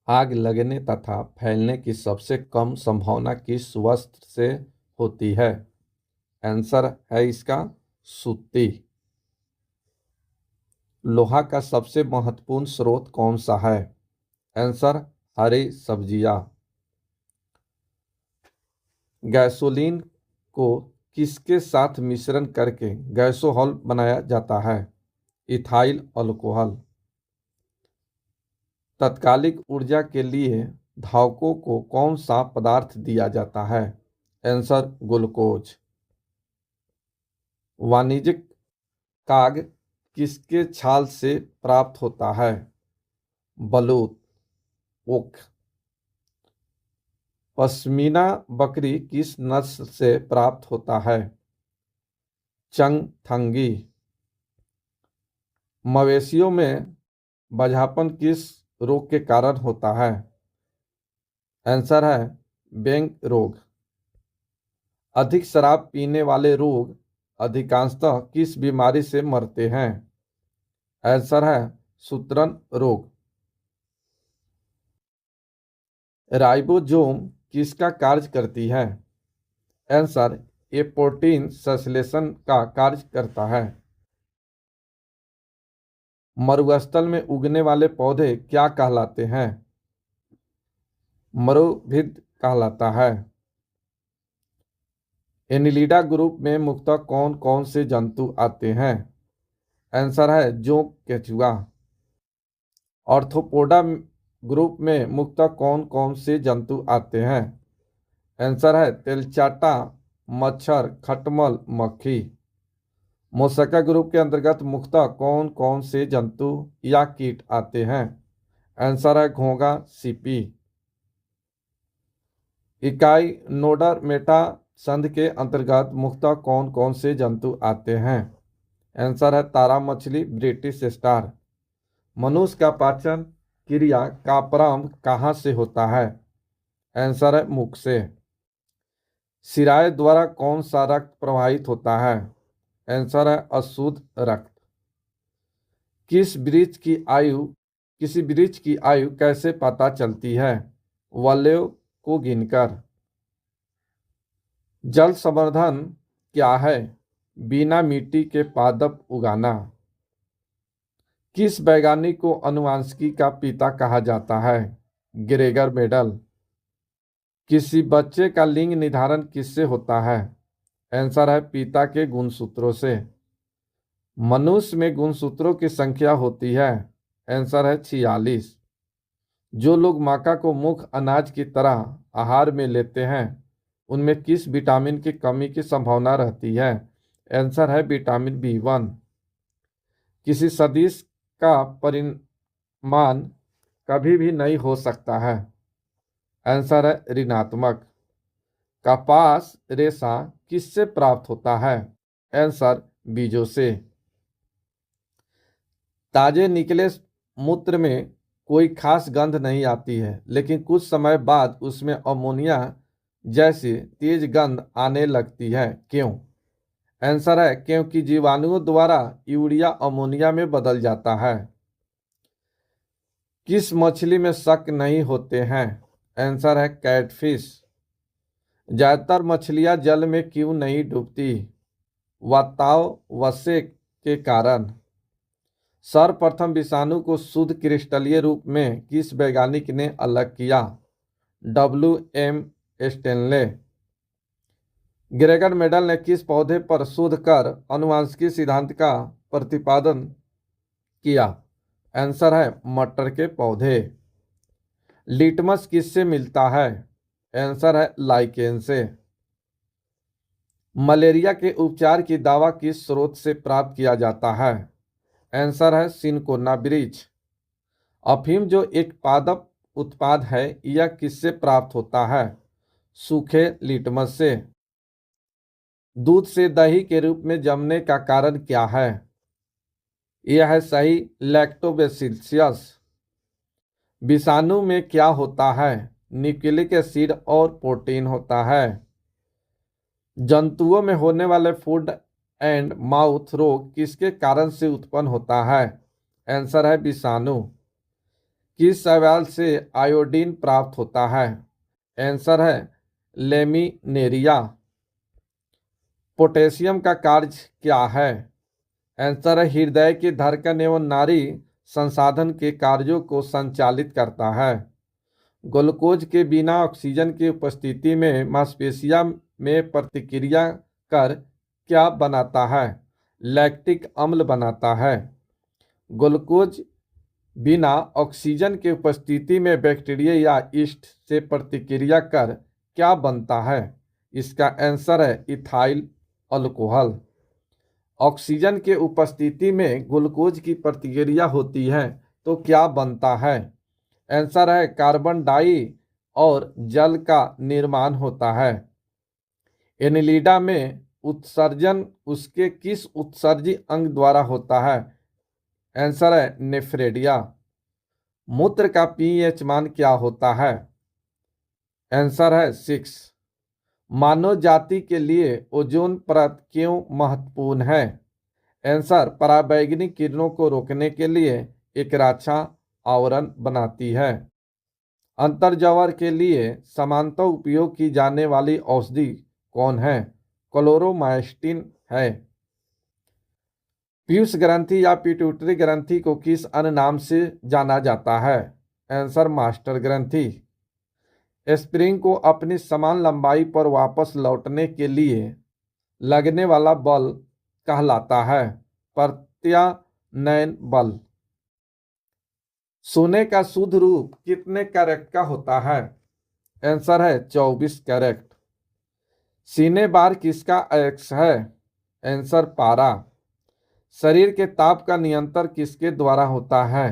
आग लगने तथा फैलने की सबसे कम संभावना किस वस्त्र से होती है? आंसर है इसका सूती। लोहा का सबसे महत्वपूर्ण स्रोत कौन सा है? आंसर हरी सब्जियां। गैसोलीन को किसके साथ मिश्रण करके गैसोहॉल बनाया जाता है? Ethyl alcohol. तात्कालिक ऊर्जा के लिए धावकों को कौन सा पदार्थ दिया जाता है? Answer glucose. वाणिज्यिक काग किसके छाल से प्राप्त होता है? बलूत, ओक। पश्मीना बकरी किस नस्ल से प्राप्त होता है? चंगथंगी। मवेशियों में बझापन किस रोग के कारण होता है? आंसर है बेंग रोग। अधिक शराब पीने वाले लोग अधिकांशतः किस बीमारी से मरते हैं? आंसर है सूत्रण रोग। राइबोसोम किसका कार्य करती है? आंसर ये प्रोटीन संश्लेषण का कार्य करता है। मरुस्थल में उगने वाले पौधे क्या कहलाते हैं? मरुभिद कहलाता है। एनिलिडा ग्रुप में मुख्यतः कौन कौन से जंतु आते हैं? आंसर है जोंक, केचुआ। ऑर्थोपोडा ग्रुप में मुख्यतः कौन कौन से जंतु आते हैं? आंसर है तेलचाटा, मच्छर, खटमल, मक्खी। मोसका ग्रुप के अंतर्गत मुख्यतः कौन कौन से जंतु या कीट आते हैं? आंसर है घोंघा, सीपी। इकाई नोडरमेटा संघ के अंतर्गत मुख्यतः कौन कौन से जंतु आते हैं? आंसर है तारा मछली, ब्रिटिश स्टार। मनुष्य का पाचन क्रिया का प्रारंभ कहाँ से होता है? आंसर है मुख से। शिराएं द्वारा कौन सा रक्त प्रवाहित होता है? आंसर है अशुद्ध रक्त। किसी वृक्ष की आयु कैसे पता चलती है? वलयों को गिनकर। जल संवर्धन क्या है? बिना मिट्टी के पादप उगाना। किस वैज्ञानिक को आनुवंशिकी का पिता कहा जाता है? Gregor Mendel. किसी बच्चे का लिंग निर्धारण किससे होता है? आंसर है पिता के गुणसूत्रों से। मनुष्य में गुणसूत्रों की संख्या होती है? आंसर है 46। जो लोग मक्का को मुख्य अनाज की तरह आहार में लेते हैं उनमें किस विटामिन की कमी की संभावना रहती है? आंसर है विटामिन B1। किसी सदिश का परिमाण कभी भी नहीं हो सकता है? आंसर है ऋणात्मक। कपास रेशा किससे प्राप्त होता है? आंसर बीजों से। ताजे निकले मूत्र में कोई खास गंध नहीं आती है, लेकिन कुछ समय बाद उसमें अमोनिया जैसी तेज गंध आने लगती है, क्यों? आंसर है क्योंकि जीवाणुओं द्वारा यूरिया अमोनिया में बदल जाता है। किस मछली में शक नहीं होते हैं? आंसर है कैटफिश। ज्यादातर मछलियां जल में क्यों नहीं डूबती? वातावरण के कारण। सर्वप्रथम विषाणु को शुद्ध क्रिस्टलीय रूप में किस वैज्ञानिक ने अलग किया? W.M. स्टेनले। ग्रेगर मेंडल ने किस पौधे पर शोध कर आनुवंशिकी सिद्धांत का प्रतिपादन किया? आंसर है मटर के पौधे। लिटमस किससे मिलता है? आंसर है लाइकेन से। मलेरिया के उपचार की दवा किस स्रोत से प्राप्त किया जाता है? आंसर है सिनकोना वृक्ष। अफीम जो एक पादप उत्पाद है यह किससे प्राप्त होता है? सूखे लिटमस से। दूध से दही के रूप में जमने का कारण क्या है? यह है सही लैक्टोबैसिलस। विषाणु में क्या होता है? न्यूक्लिक एसिड और प्रोटीन होता है। जंतुओं में होने वाले फूड एंड माउथ रोग किसके कारण से उत्पन्न होता है? आंसर है विषाणु। किस शैवाल से आयोडीन प्राप्त होता है? आंसर है लेमिनेरिया। पोटेशियम का कार्य क्या है? आंसर है हृदय की धड़कन एवं नाड़ी संसाधन के कार्यों को संचालित करता है। ग्लूकोज के बिना ऑक्सीजन की उपस्थिति में मांसपेशियों में प्रतिक्रिया कर क्या बनाता है? लैक्टिक अम्ल बनाता है। ग्लूकोज बिना ऑक्सीजन की उपस्थिति में बैक्टीरिया या यीस्ट से प्रतिक्रिया कर क्या बनता है? इसका आंसर है इथाइल अल्कोहल। ऑक्सीजन के उपस्थिति में ग्लूकोज की प्रतिक्रिया होती है तो क्या बनता है? आंसर है कार्बन डाई और जल का निर्माण होता है। एनिलिडा में उत्सर्जन उसके किस उत्सर्जी अंग द्वारा होता है? आंसर है नेफ्रेडिया। मूत्र का पीएच मान क्या होता है? आंसर है 6। मानव जाति के लिए ओजोन परत क्यों महत्वपूर्ण है? आंसर पराबैंगनी किरणों को रोकने के लिए एक रक्षा आवरण बनाती है। अंतर्ज्वर के लिए सामान्यतः उपयोग की जाने वाली औषधि कौन है? क्लोरोमास्टिन है। पीयूष ग्रंथि या पिट्यूटरी ग्रंथि को किस अन्य नाम से जाना जाता है? आंसर मास्टर ग्रंथि। स्प्रिंग को अपनी समान लंबाई पर वापस लौटने के लिए लगने वाला बल कहलाता है प्रत्यानयन बल। सोने का शुद्ध रूप कितने कैरेट का होता है? आंसर है 24 कैरेट। सीने बार किसका अक्ष है? आंसर पारा। शरीर के ताप का नियंत्रण किसके द्वारा होता है?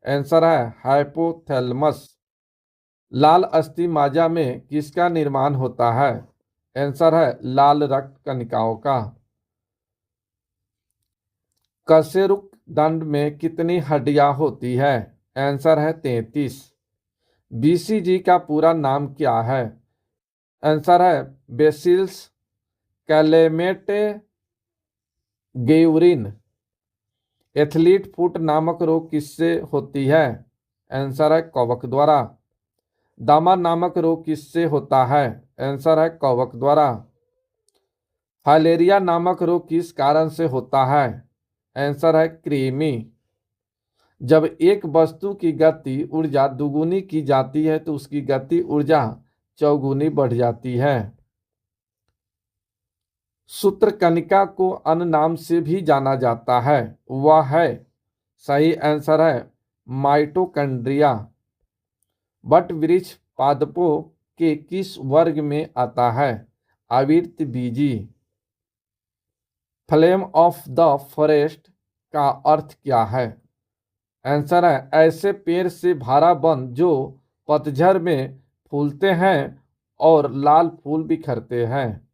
आंसर है हाइपोथैलेमस। लाल अस्थि मज्जा में किसका निर्माण होता है? आंसर है लाल रक्त कणिकाओं का। कशेरुक दंड में कितनी हड्डियां होती है? आंसर है 33। बीसीजी का पूरा नाम क्या है? आंसर है बेसिलस कैलेमेटे गेउरिन। एथलीट फुट नामक रोग किससे होती है? आंसर है कवक द्वारा। दामा नामक रोग किससे होता है? आंसर है कवक द्वारा। फाइलेरिया नामक रोग किस कारण से होता है? आंसर है कृमि। जब एक वस्तु की गति ऊर्जा दुगुनी की जाती है तो उसकी गति ऊर्जा चौगुनी बढ़ जाती है। सूत्रकणिका को अन्य नाम से भी जाना जाता है, वह है? सही आंसर है माइटोकॉन्ड्रिया। वट वृक्ष पादपों के किस वर्ग में आता है? आवृतबीजी। फ्लेम ऑफ द फॉरेस्ट का अर्थ क्या है? आंसर है ऐसे पेड़ से भरा वन जो पतझड़ में फूलते हैं और लाल फूल बिखरते हैं।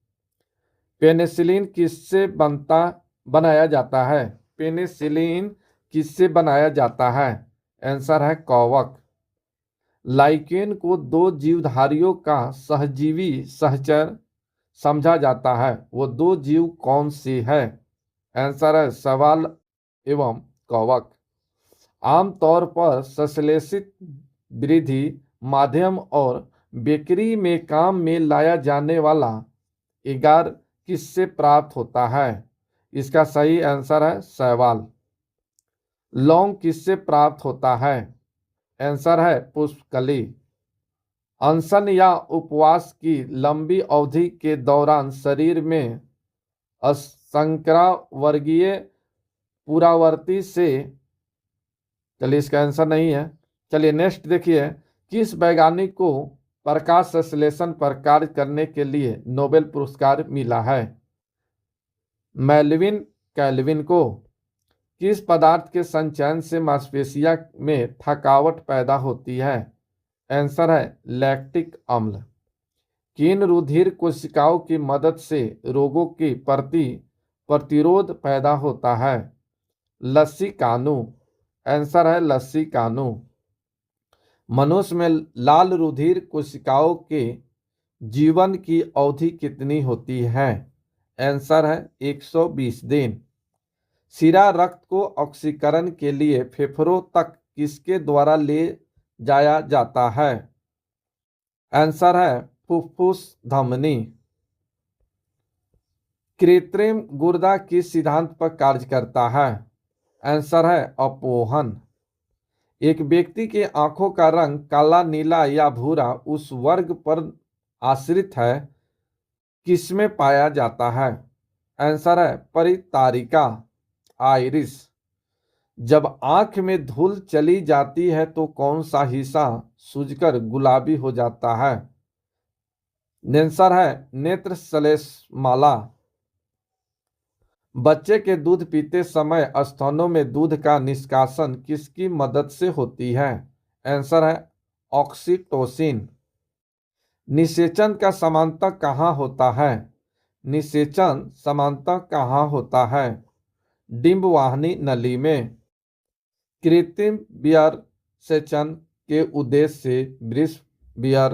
पेनिसिलिन किससे बनाया जाता है? पेनिसिलिन किससे बनाया जाता है? आंसर है कवक। लाइकेन को दो जीवधारियों का सहजीवी सहचर समझा जाता है, वो दो जीव कौन से है? आंसर है शैवाल एवं कवक। आमतौर पर संश्लेषित वृद्धि माध्यम और बेकरी में काम में लाया जाने वाला एगार किससे प्राप्त होता है? इसका सही आंसर है शैवाल। लौंग किससे प्राप्त होता है? आंसर है पुष्पकली। अनशन या उपवास की लंबी अवधि के दौरान शरीर में असंक्रावर्गीय पुरावर्ती से, चलिए इसका आंसर नहीं है। चलिए नेक्स्ट देखिए, किस वैज्ञानिक को प्रकाश संश्लेषण पर कार्य करने के लिए नोबेल पुरस्कार मिला है? मेल्विन कैल्विन को। किस पदार्थ के संचयन से मांसपेशियों में थकावट पैदा होती है? आंसर है लैक्टिक अम्ल। किन रुधिर कोशिकाओं की मदद से रोगों के प्रति प्रतिरोध पैदा होता है? लसीकानु। आंसर है लसीकानु। मनुष्य में लाल रुधिर कोशिकाओं के जीवन की अवधि कितनी होती है? आंसर है 120 दिन। शिरा रक्त को ऑक्सीकरण के लिए फेफड़ों तक किसके द्वारा ले जाया जाता है? आंसर है फुफ्फुस धमनी। कृत्रिम गुर्दा किस सिद्धांत पर कार्य करता है? आंसर है अपोहन। एक व्यक्ति के आंखों का रंग काला, नीला या भूरा उस वर्ग पर आश्रित है किसमें पाया जाता है? आंसर है परितारिका, आइरिस। जब आंख में धूल चली जाती है तो कौन सा हिस्सा सूजकर गुलाबी हो जाता है? आंसर है नेत्र श्लेष्माला। बच्चे के दूध पीते समय स्तनों में दूध का निष्कासन किसकी मदद से होती है? आंसर है ऑक्सीटोसिन। निषेचन का समानता कहाँ होता है? निषेचन समानता कहाँ होता है? डिंबवाहिनी नली में। कृत्रिम बियर सेचन के उद्देश्य से वृष बियर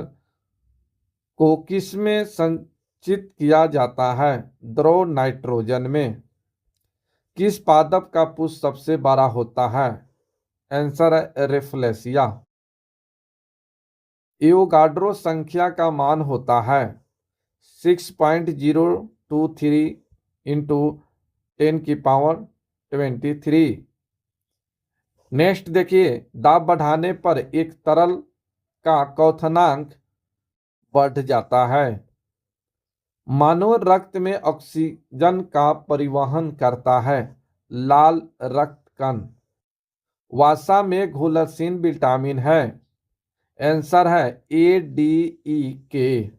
को किसमें संचित किया जाता है? द्रव नाइट्रोजन में। किस पादप का पुष्प सबसे बड़ा होता है? आंसर है रेफ्लेशिया। एवोगाड्रो संख्या का मान होता है 6.023 इंटू 10⁻23। नेक्स्ट देखिए, दाब बढ़ाने पर एक तरल का क्वथनांक बढ़ जाता है। मानव रक्त में ऑक्सीजन का परिवहन करता है लाल रक्त कण। वसा में घुलनशील विटामिन है। आंसर है ADE के।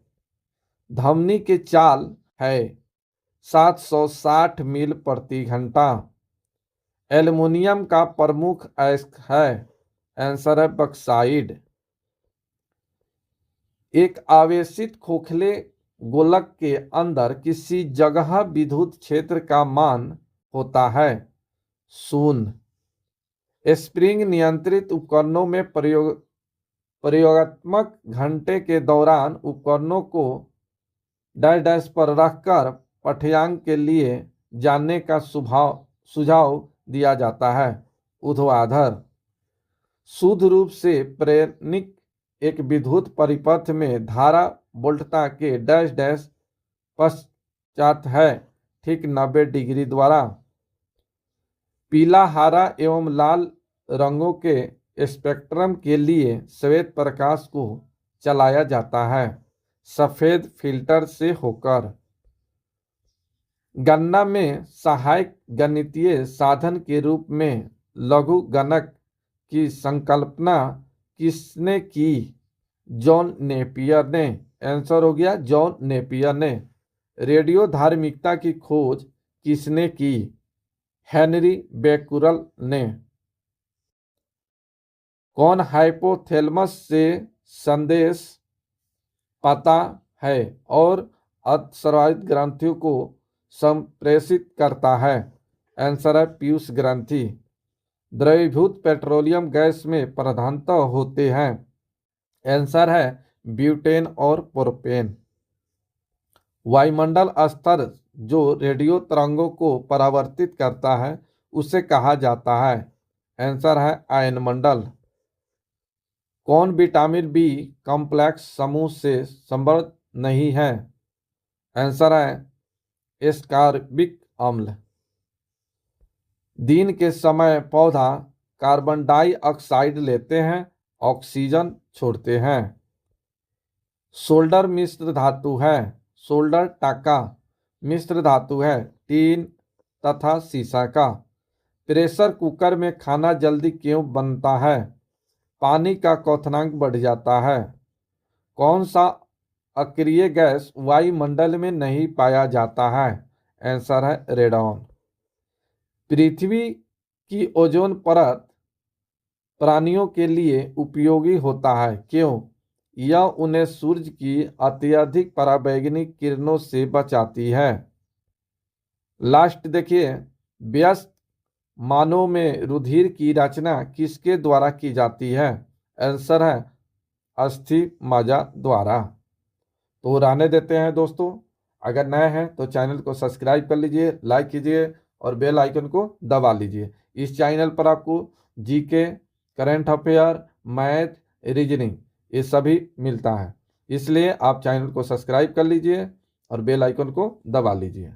धमनी की चाल है 760 मील प्रति घंटा। एल्युमिनियम का प्रमुख अयस्क है। आंसर है बक्साइड। एक आवेशित खोखले गोलक के अंदर किसी जगह विद्युत क्षेत्र का मान होता है 0। स्प्रिंग नियंत्रित उपकरणों में प्रयोगात्मक घंटे के दौरान उपकरणों को डैश डैश पर रखकर पाठ्यांक के लिए जानने का सुझाव दिया जाता है ऊर्ध्वाधर। शुद्ध रूप से प्रेरणिक एक विद्युत परिपथ में धारा वोल्टता के डैश डैश पश्चात है ठीक 90 डिग्री द्वारा। पीला, हरा एवं लाल रंगों के स्पेक्ट्रम के लिए श्वेत प्रकाश को चलाया जाता है सफेद फिल्टर से होकर। गणना में सहायक गणितीय साधन के रूप में लघु गणक की संकल्पना किसने की? जॉन नेपियर ने। आंसर हो गया जॉन नेपियर ने। रेडियो धार्मिकता की खोज किसने की? हेनरी बेकुरल ने। कौन हाइपोथैलेमस से संदेश पाता है और अतिस्रावित ग्रंथियों को संप्रेषित करता है? आंसर है पीयूष ग्रंथि। द्रवीभूत पेट्रोलियम गैस में प्रधानतः होते हैं। आंसर है ब्यूटेन और प्रोपेन। वायुमंडल स्तर जो रेडियो तरंगों को परावर्तित करता है उसे कहा जाता है? आंसर है आयनमंडल। कौन विटामिन बी कॉम्प्लेक्स समूह से संबद्ध नहीं है? आंसर है एस्कॉर्बिक अम्ल। दिन के समय पौधा कार्बन डाइऑक्साइड लेते हैं, ऑक्सीजन छोड़ते हैं। सोल्डर मिश्र धातु है। सोल्डर टाका मिश्र धातु है टीन तथा सीसा का। प्रेशर कुकर में खाना जल्दी क्यों बनता है? पानी का क्वथनांक बढ़ जाता है। कौन सा अक्रिय गैस वायुमंडल में नहीं पाया जाता है? आंसर है रेडॉन। पृथ्वी की ओजोन परत प्राणियों के लिए उपयोगी होता है क्यों? यह उन्हें सूर्य की अत्यधिक पराबैंगनी किरणों से बचाती है। लास्ट देखिए, व्यस्त मानव में रुधिर की रचना किसके द्वारा की जाती है? आंसर है अस्थि मज्जा द्वारा। तो रहने देते हैं दोस्तों। अगर नए हैं तो चैनल को सब्सक्राइब कर लीजिए, लाइक कीजिए और बेल आइकन को दबा लीजिए। इस चैनल पर आपको GK, current affair, math, reasoning, ये सभी मिलता है। इसलिए आप चैनल को सब्सक्राइब कर लीजिए और बेल आइकन को दबा लीजिए।